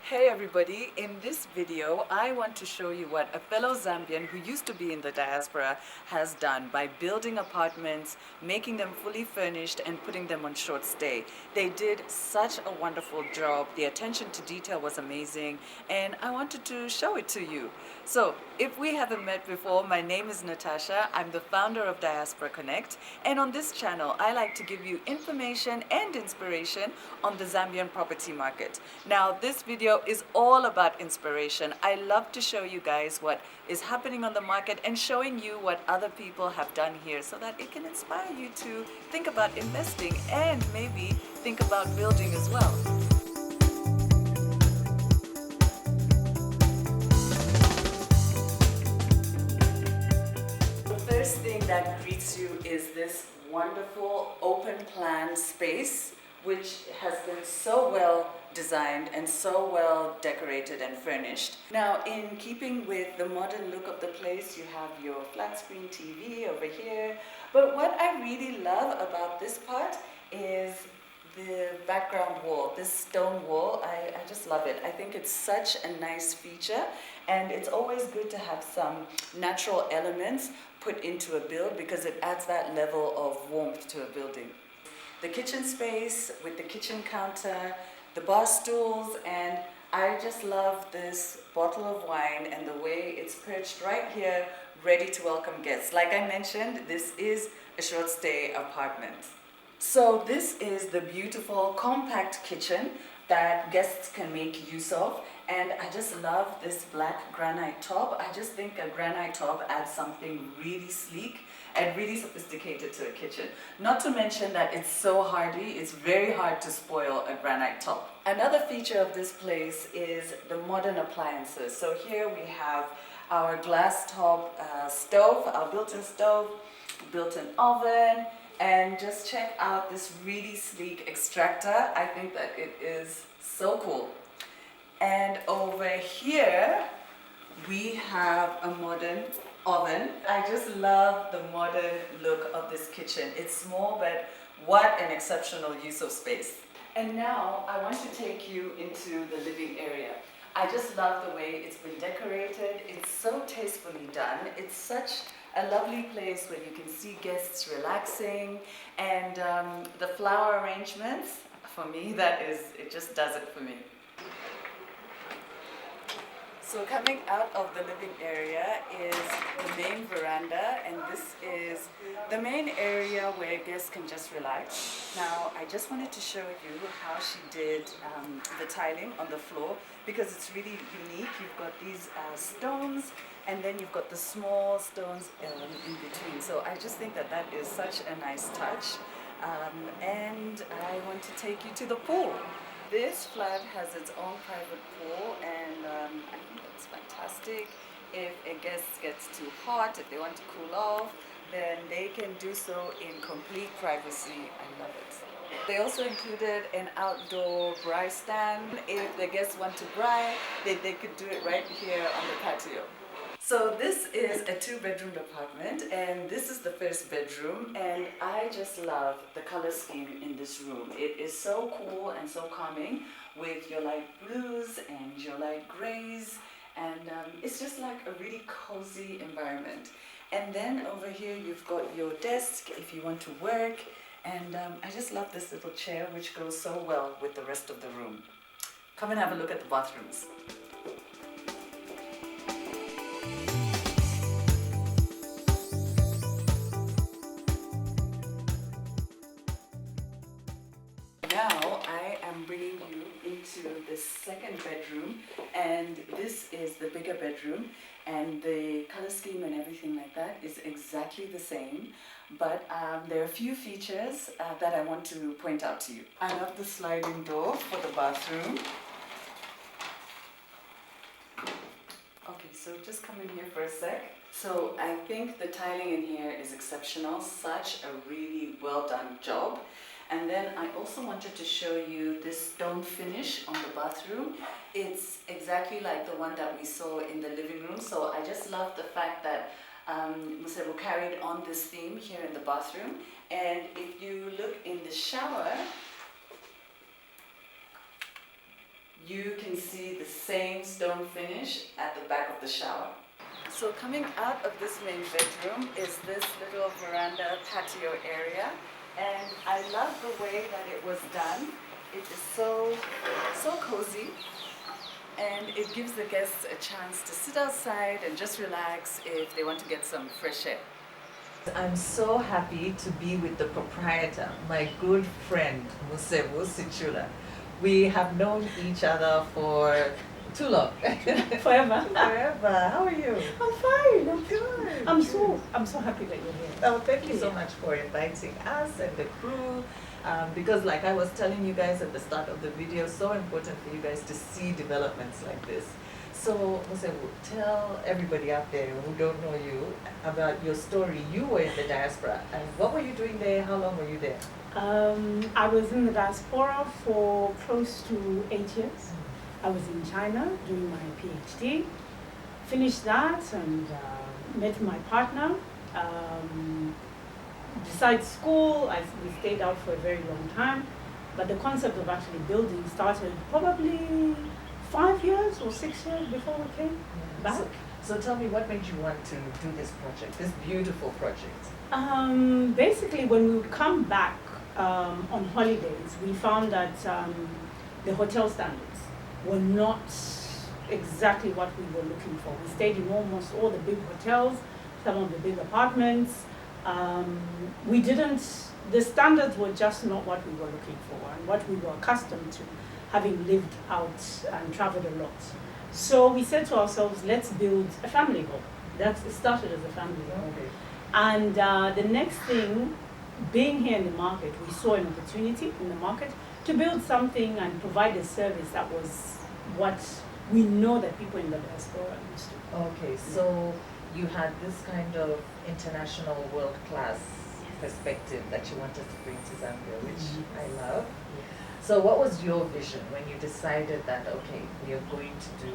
Hey everybody, in this video I want to show you what a fellow Zambian who used to be in the diaspora has done by building apartments, making them fully furnished and putting them on short stay. They did such a wonderful job, the attention to detail was amazing, and I wanted to show it to you. So if we haven't met before, my name is Natasha, I'm the founder of Diaspora Connect, and on this channel I like to give you information and inspiration on the Zambian property market. Now this video is all about inspiration. I love to show you guys what is happening on the market and showing you what other people have done here so that it can inspire you to think about investing and maybe think about building as well. The first thing that greets you is this wonderful open plan space which has been so well designed and so well decorated and furnished. Now, in keeping with the modern look of the place, you have your flat screen TV over here. But what I really love about this part is the background wall, this stone wall. I just love it. I think it's such a nice feature, and it's always good to have some natural elements put into a build because it adds that level of warmth to a building. The kitchen space with the kitchen counter, the bar stools, and I just love this bottle of wine and the way it's perched right here, ready to welcome guests. Like I mentioned, this is a short stay apartment. So this is the beautiful compact kitchen that guests can make use of, and I just love this black granite top. I just think a granite top adds something really sleek and really sophisticated to a kitchen. Not to mention that it's so hardy, it's very hard to spoil a granite top. Another feature of this place is the modern appliances. So here we have our glass top stove, our built-in stove, built-in oven, and just check out this really sleek extractor. I think that it is so cool. And over here, we have a modern oven. I just love the modern look of this kitchen. It's small, but what an exceptional use of space. And now I want to take you into the living area. I just love the way it's been decorated. It's so tastefully done. It's such a lovely place where you can see guests relaxing, and the flower arrangements, for me, it just does it for me. So coming out of the living area is the main veranda, and this is the main area where guests can just relax. Now, I just wanted to show you how she did the tiling on the floor because it's really unique. You've got these stones, and then you've got the small stones in between. So I just think that that is such a nice touch. And I want to take you to the pool. This flat has its own private pool, and I think that's fantastic. If a guest gets too hot, if they want to cool off, then they can do so in complete privacy. I love it. They also included an outdoor braai stand. If the guests want to braai, they could do it right here on the patio. So this is a 2-bedroom apartment, and this is the first bedroom, and I just love the color scheme in this room. It is so cool and so calming with your light blues and your light grays, and it's just like a really cozy environment. And then over here you've got your desk if you want to work, and I just love this little chair which goes so well with the rest of the room. Come and have a look at the bathrooms. Now I am bringing you into the second bedroom, and this is the bigger bedroom, and the color scheme and everything like that is exactly the same, but there are a few features that I want to point out to you. I love the sliding door for the bathroom. Okay, so just come in here for a sec. So I think the tiling in here is exceptional, such a really well done job. And then I also wanted to show you this stone finish on the bathroom. It's exactly like the one that we saw in the living room. So I just love the fact that Musebu carried on this theme here in the bathroom. And if you look in the shower, you can see the same stone finish at the back of the shower. So coming out of this main bedroom is this little veranda patio area, and I love the way that it was done. It is so cozy, and it gives the guests a chance to sit outside and just relax if they want to get some fresh air. I'm so happy to be with the proprietor, my good friend Musebu Sichula. We have known each other for too long. Forever. Forever. How are you? I'm fine. I'm Good. I'm so happy that you're here. Oh, thank you so much for inviting us and the crew. Because like I was telling you guys at the start of the video, so important for you guys to see developments like this. So, Musebu, tell everybody out there who don't know you about your story. You were in the diaspora, and what were you doing there? How long were you there? I was in the diaspora for close to 8 years. I was in China doing my PhD, finished that, and met my partner. Besides school, we stayed out for a very long time, but the concept of actually building started probably 5 years or 6 years before we came back. So tell me, what made you want to do this project, this beautiful project? Basically, when we would come back on holidays, we found that the hotel standards were not exactly what we were looking for. We stayed in almost all the big hotels, some of the big apartments. The standards were just not what we were looking for and what we were accustomed to, having lived out and traveled a lot. So we said to ourselves, let's build a family home. It started as a family home. Okay. And the next thing, being here in the market, we saw an opportunity in the market to build something and provide a service that was what we know that people in the diaspora are used to. Okay, so you had this kind of international world-class perspective that you wanted to bring to Zambia, which I love. So what was your vision when you decided that, okay, we are going to do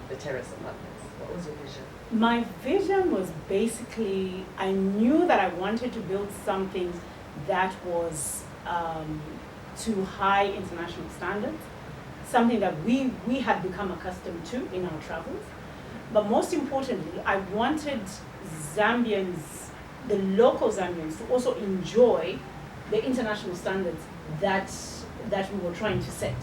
the Terrace Apartments? What was your vision? My vision was basically, I knew that I wanted to build something that was to high international standards, something that we had become accustomed to in our travels. But most importantly, I wanted Zambians, the local Zambians, to also enjoy the international standards that we were trying to set.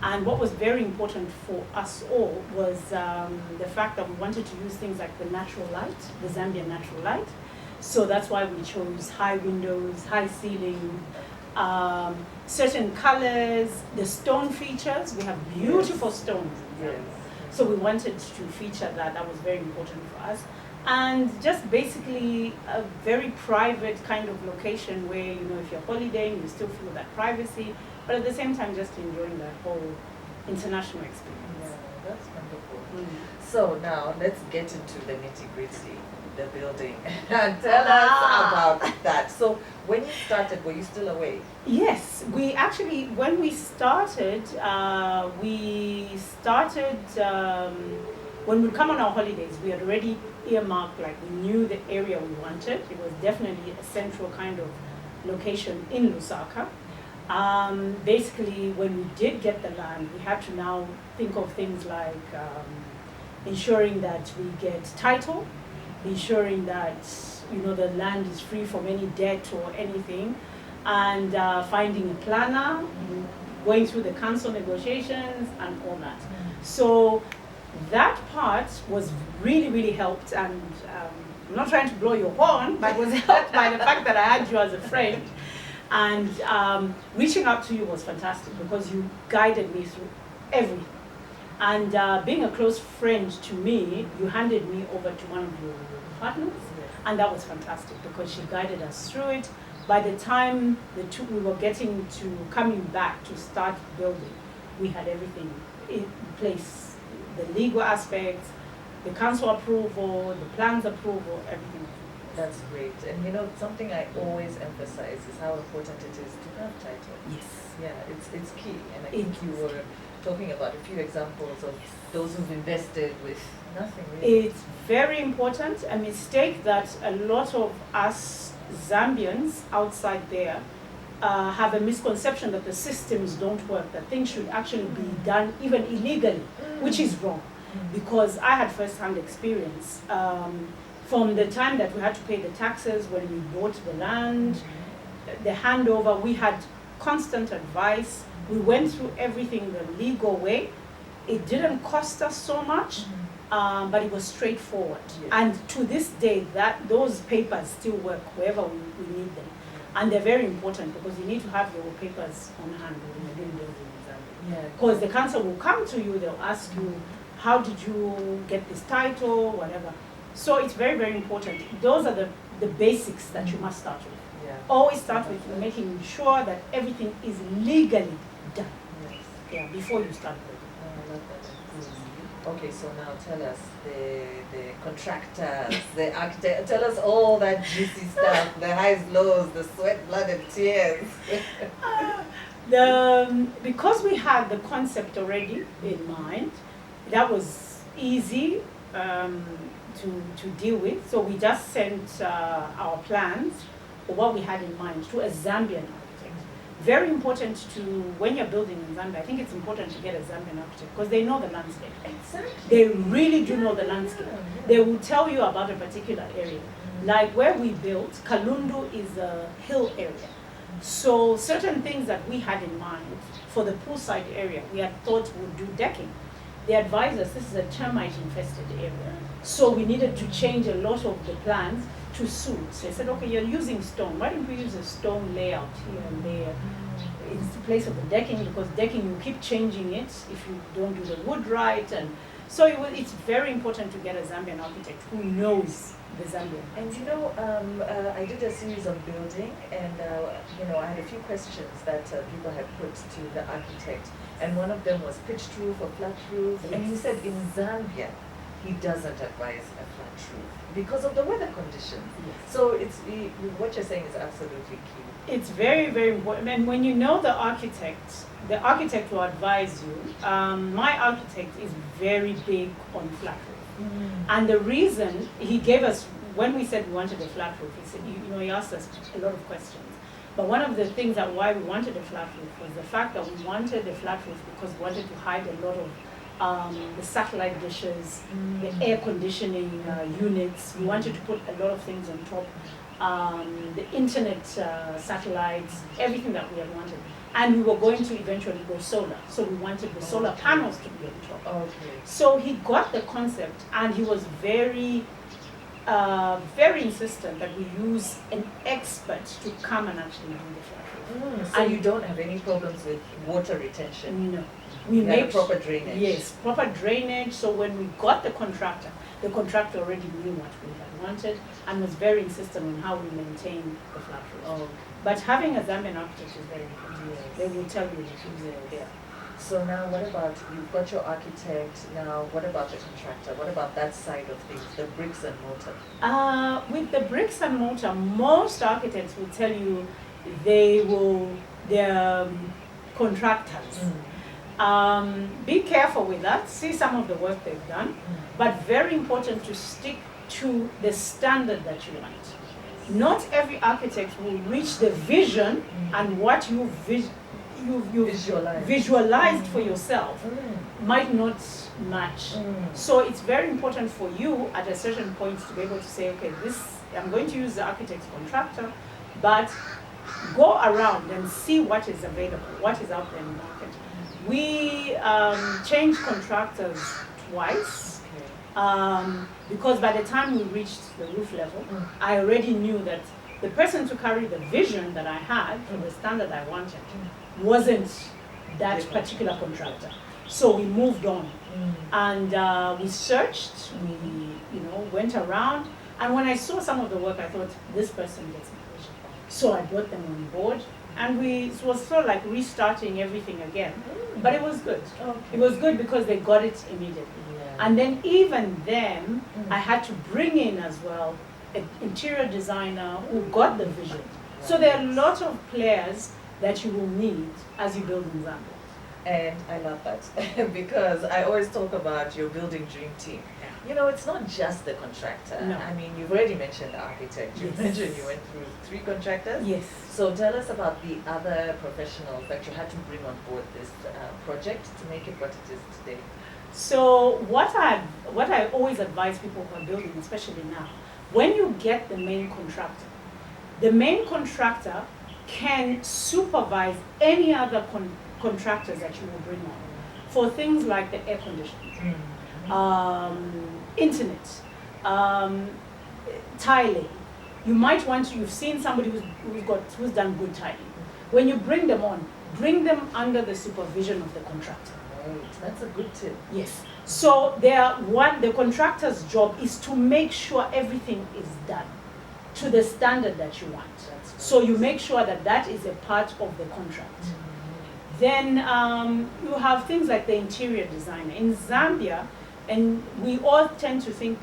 And what was very important for us all was the fact that we wanted to use things like the natural light, the Zambian natural light. So that's why we chose high windows, high ceiling, certain colors, the stone features. We have beautiful stones in Zambia. So we wanted to feature that. That was very important for us. And just basically a very private kind of location where, you know, if you're holidaying, you still feel that privacy, but at the same time just enjoying that whole international experience. Yeah, that's wonderful. So now let's get into the nitty-gritty, the building. Tell us about that. So when you started, were you still away? Yes, we actually, when we started, when we come on our holidays, we had already earmarked, like we knew the area we wanted. It was definitely a central kind of location in Lusaka. Basically, when we did get the land, we had to now think of things like ensuring that we get title, ensuring that, you know, the land is free from any debt or anything, and finding a planner, going through the council negotiations and all that. So that part was really helped, and I'm not trying to blow your horn, but was helped by the fact that I had you as a friend. And reaching out to you was fantastic because you guided me through everything. And being a close friend to me, you handed me over to one of your partners, and that was fantastic because she guided us through it. By the time we were coming back to start building, we had everything in place. The legal aspects, the council approval, the plans approval, everything. That's great. And you know, something I always emphasize is how important it is to have title. Yes. Yeah, it's key. And I think you were talking about a few examples of those who've invested with nothing really. It's very important. A mistake that a lot of us Zambians outside there have a misconception that the systems don't work, that things should actually be done even illegally, which is wrong. Because I had first-hand experience from the time that we had to pay the taxes when we bought the land, the handover, we had constant advice. We went through everything the legal way. It didn't cost us so much, but it was straightforward. Yes. And to this day, those papers still work wherever we need them. And they're very important because you need to have your papers on hand when you're doing building exam. Because the council will come to you, they'll ask you, how did you get this title, whatever. So it's very, very important. Those are the basics that you must start with. Yeah. Always start with making sure that everything is legally done. Yes. Yeah, before you start building. I love that. Okay, so now tell us the contractors, the architect, tell us all that juicy stuff, the highs, lows, the sweat, blood, and tears. Because we had the concept already in mind, that was easy to deal with. So we just sent our plans, or what we had in mind, to a Zambian architect. Very important to, when you're building in Zambia, I think it's important to get a Zambian architect because they know the landscape. Exactly. They really do know the landscape. They will tell you about a particular area. Like where we built, Kalundu is a hill area. So certain things that we had in mind for the poolside area, we had thought would do decking. They advised us this is a termite infested area. So we needed to change a lot of the plans to suit. They said, okay, you're using stone. Why don't we use a stone layout here and there in the place of the decking? Because decking, you keep changing it if you don't do the wood right. And so it's very important to get a Zambian architect who knows the Zambian. And you know, I did a series of building, and you know, I had a few questions that people had put to the architect, and one of them was pitched roof or flat roof, and he said in Zambia he doesn't advise a flat roof because of the weather conditions. Yes. So what you're saying is absolutely key. It's very, very important. And when you know the architect will advise you. My architect is very big on flat roof. And the reason he gave us, when we said we wanted a flat roof, he said, you know, he asked us a lot of questions. But one of the things that why we wanted a flat roof was the fact that we wanted a flat roof because we wanted to hide a lot of the satellite dishes, the air conditioning units. We wanted to put a lot of things on top. The internet satellites, everything that we had wanted. And we were going to eventually go solar. So we wanted the solar panels to be on top. Okay. So he got the concept and he was very, very insistent that we use an expert to come and actually do the flat roof. So you don't have any problems with water retention? No. We You had made proper drainage? Yes, proper drainage. So when we got the contractor already knew what we had wanted and was very insistent on how we maintain the flat roof. Oh. But having a Zambian architect is very important. Yes. They will tell you the truth. Yeah. So now what about, you've got your architect, now what about the contractor? What about that side of things, the bricks and mortar? With the bricks and mortar, most architects will tell you they're contractors. Be careful with that. See some of the work they've done, but very important to stick to the standard that you want. Not every architect will reach the vision and what you visualized for yourself might not match. So it's very important for you at a certain point to be able to say, okay, I'm going to use the architect's contractor, but go around and see what is available, what is out there in the market. We changed contractors twice because by the time we reached the roof level, I already knew that the person to carry the vision that I had for the standard I wanted wasn't that particular contractor. So we moved on and we searched, we went around, and when I saw some of the work, I thought, this person gets my vision. So I brought them on board. And it was sort of like restarting everything again. But it was good. Okay. It was good because they got it immediately. Yeah. And then even then, I had to bring in as well an interior designer who got the vision. Right. So there are a lot of players that you will need as you build in Zambia. And I love that because I always talk about your building dream team. You know, it's not just the contractor. No. I mean, you've already mentioned the architect. You Yes. mentioned you went through 3 contractors. Yes. So tell us about the other professionals that you had to bring on board this project to make it what it is today. So what I always advise people who are building, especially now, when you get the main contractor can supervise any other contractors that you will bring on for things like the air conditioning, internet, tiling. You might want to, you've seen somebody who's done good tiling. When you bring them on, bring them under the supervision of the contractor. Right, that's a good tip. Yes. So the contractor's job is to make sure everything is done to the standard that you want. So you make sure that that is a part of the contract. Then you have things like the interior designer. In Zambia, and we all tend to think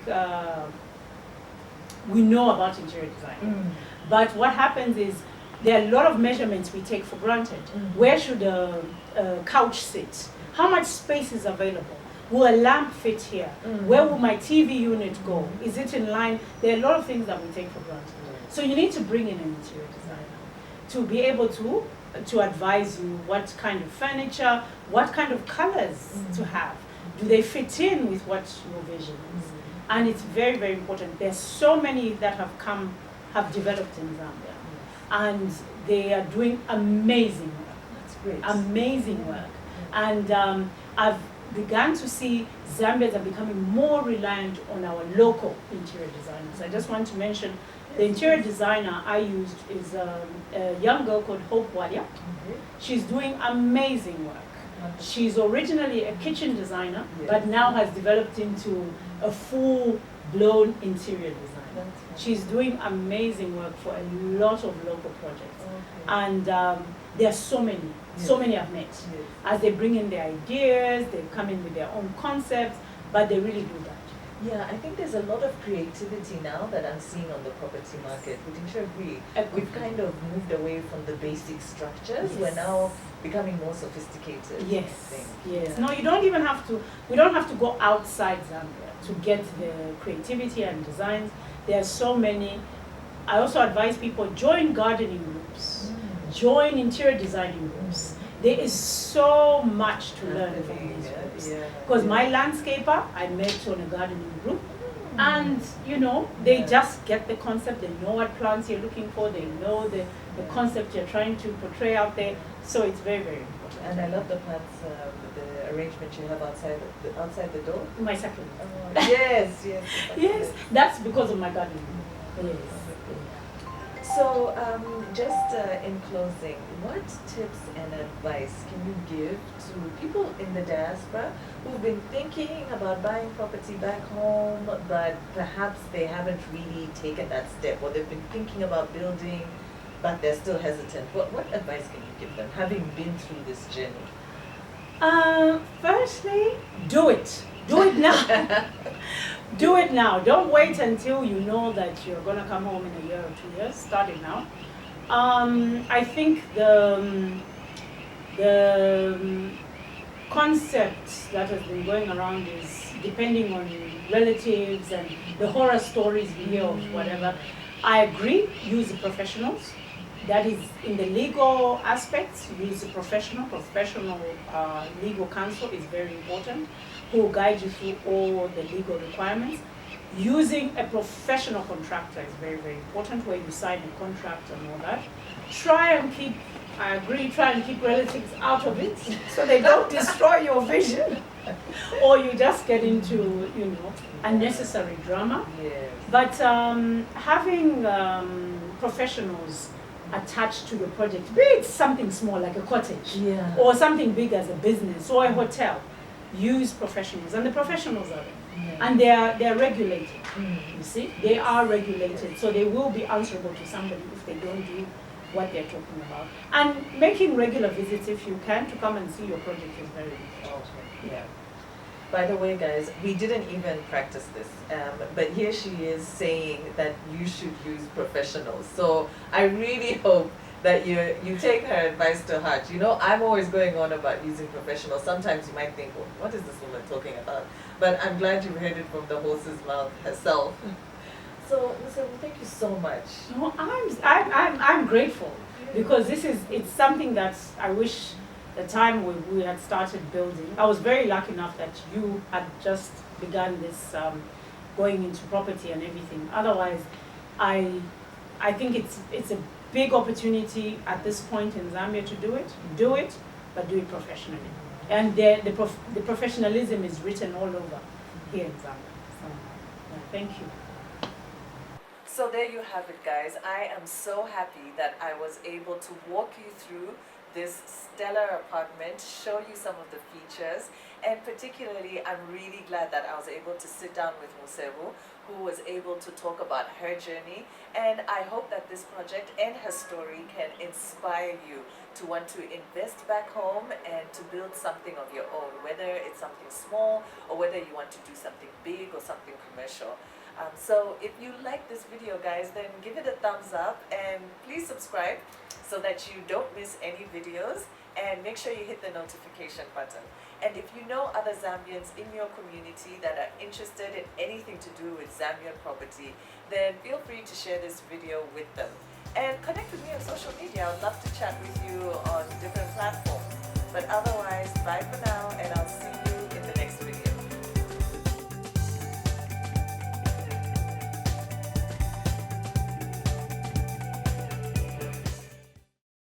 we know about interior design. But what happens is there are a lot of measurements we take for granted. Where should a couch sit? How much space is available? Will a lamp fit here? Where will my TV unit go? Is it in line? There are a lot of things that we take for granted. So you need to bring in an interior designer to be able to advise you what kind of furniture, what kind of colors to have. Do they fit in with what your vision is? And it's very, very important. There's so many that have developed in Zambia. And they are doing amazing work. That's great. Amazing work. And I've begun to see Zambians are becoming more reliant on our local interior designers. I just want to mention the interior designer I used is a young girl called Hope Wadia. She's doing amazing work. She's originally a kitchen designer, but now has developed into a full-blown interior designer. She's doing amazing work for a lot of local projects. And there are so many I've met. As they bring in their ideas, they come in with their own concepts, but they really do that. Yeah, I think there's a lot of creativity now that I'm seeing on the property market. Wouldn't you agree? We've kind of moved away from the basic structures. We're now becoming more sophisticated. Yes. I think. Yes. No, you don't even have to. We don't have to go outside Zambia to get the creativity and designs. There are so many. I also advise people join gardening groups, join interior designing groups. There is so much to learn from these groups. Because my landscaper, I met on a gardening group, and they just get the concept. They know what plants you're looking for. They know the concept you're trying to portray out there. So it's very, very important. And I love the plants, the arrangement you have outside the door. My second. Yes. Yes, that's because of my gardening group. Yes. So, just in closing, what tips and advice can you give to people in the diaspora who've been thinking about buying property back home, but perhaps they haven't really taken that step, or they've been thinking about building, but they're still hesitant? What advice can you give them, having been through this journey? Firstly, do it. Do it now. Do it now. Don't wait until you know that you're going to come home in a year or 2 years. Start it now. I think the concept that has been going around is depending on relatives and the horror stories we hear of whatever. I agree, use the professionals. That is in the legal aspects, use a professional legal counsel is very important, who will guide you through all the legal requirements. Using a professional contractor is very, very important, where you sign a contract and all that. Try and keep relatives out of it so they don't destroy your vision. Or you just get into, unnecessary drama. Yes. But having professionals attached to your project, be it something small like a cottage, or something big as a business or a hotel, use professionals, and the professionals are there, and they're regulated. You see, they are regulated, so they will be answerable to somebody if they don't do what they're talking about. And making regular visits, if you can, to come and see your project is very important. Yeah. By the way, guys, we didn't even practice this, but here she is saying that you should use professionals. So I really hope that you take her advice to heart. You know, I'm always going on about using professionals. Sometimes you might think, well, what is this woman talking about? But I'm glad you've heard it from the horse's mouth herself. So, Musebu, thank you so much. No, I'm grateful because it's something that I wish the time we had started building. I was very lucky enough that you had just begun this going into property and everything. Otherwise, I think it's a big opportunity at this point in Zambia to do it, but do it professionally. And the professionalism is written all over here in Zambia. So, yeah, thank you. So there you have it, guys. I am so happy that I was able to walk you through this stellar apartment, show you some of the features, and particularly I'm really glad that I was able to sit down with Musebu, who was able to talk about her journey, and I hope that this project and her story can inspire you to want to invest back home and to build something of your own, whether it's something small or whether you want to do something big or something commercial. So if you like this video, guys, then give it a thumbs up and please subscribe so that you don't miss any videos, and make sure you hit the notification button. And if you know other Zambians in your community that are interested in anything to do with Zambian property, then feel free to share this video with them. And connect with me on social media. I would love to chat with you on different platforms.